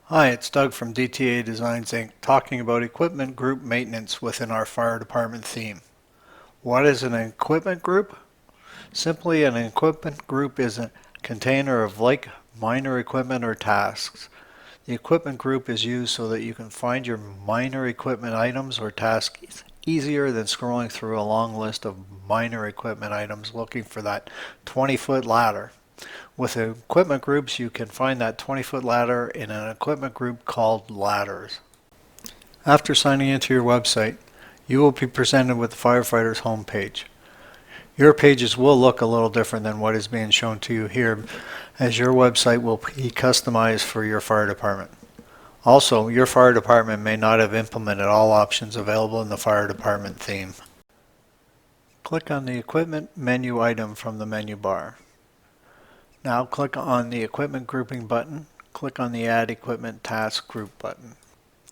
Hi, it's Doug from DTA Designs Inc. talking about equipment group maintenance within our fire department theme. What is an equipment group? Simply, an equipment group is a container of like minor equipment or tasks. The equipment group is used so that you can find your minor equipment items or tasks easier than scrolling through a long list of minor equipment items looking for that 20-foot ladder. With equipment groups, you can find that 20-foot ladder in an equipment group called ladders. After signing into your website, you will be presented with the Firefighters Homepage. Your pages will look a little different than what is being shown to you here, as your website will be customized for your fire department. Also, your fire department may not have implemented all options available in the fire department theme. Click on the Equipment menu item from the menu bar. Now click on the Equipment Grouping button. Click on the Add Equipment Task Group button.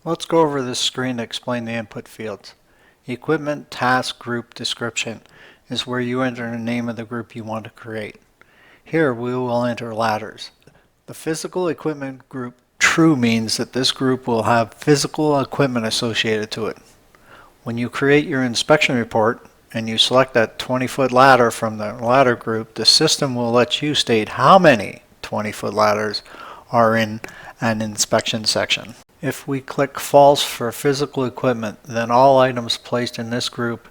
Let's go over this screen to explain the input fields. Equipment Task Group Description is where you enter the name of the group you want to create. Here we will enter ladders. The physical equipment group true means that this group will have physical equipment associated to it. When you create your inspection report, and you select that 20-foot ladder from the ladder group, the system will let you state how many 20-foot ladders are in an inspection section. If we click false for physical equipment, then all items placed in this group,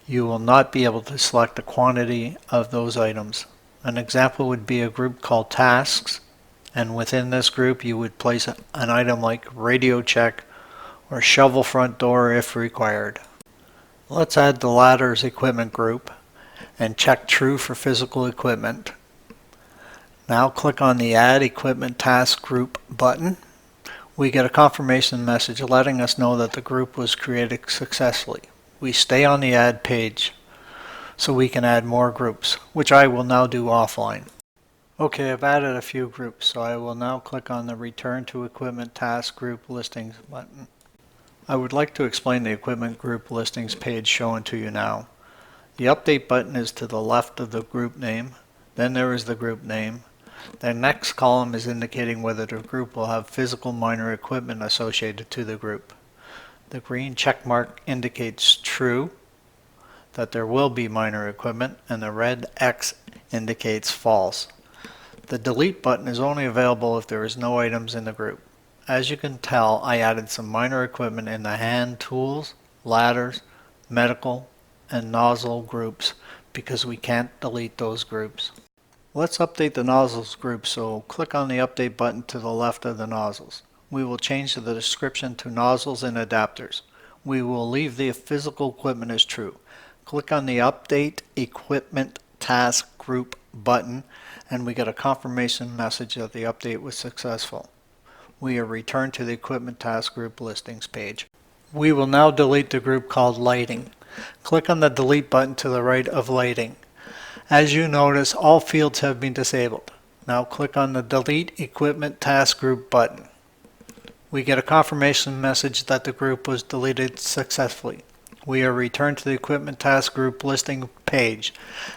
you will not be able to select the quantity of those items. An example would be a group called tasks, and within this group you would place an item like radio check or shovel front door if required. Let's add the ladders equipment group and check true for physical equipment. Now click on the Add Equipment Task Group button. We get a confirmation message letting us know that the group was created successfully. We stay on the Add page so we can add more groups, which I will now do offline. Okay, I've added a few groups, so I will now click on the Return to Equipment Task Group Listings button. I would like to explain the equipment group listings page shown to you now. The update button is to the left of the group name, then there is the group name. The next column is indicating whether the group will have physical minor equipment associated to the group. The green check mark indicates true, that there will be minor equipment, and the red X indicates false. The delete button is only available if there is no items in the group. As you can tell, I added some minor equipment in the hand tools, ladders, medical, and nozzle groups because we can't delete those groups. Let's update the nozzles group, so click on the update button to the left of the nozzles. We will change the description to nozzles and adapters. We will leave the physical equipment as true. Click on the Update Equipment Task Group button and we get a confirmation message that the update was successful. We are returned to the Equipment Task Group Listings page. We will now delete the group called Lighting. Click on the Delete button to the right of Lighting. As you notice, all fields have been disabled. Now click on the Delete Equipment Task Group button. We get a confirmation message that the group was deleted successfully. We are returned to the Equipment Task Group Listing page.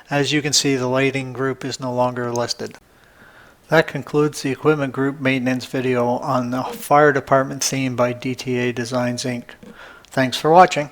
As you can see, the Lighting group is no longer listed. That concludes the equipment group maintenance video on the fire department theme by DTA Designs Inc. Thanks for watching.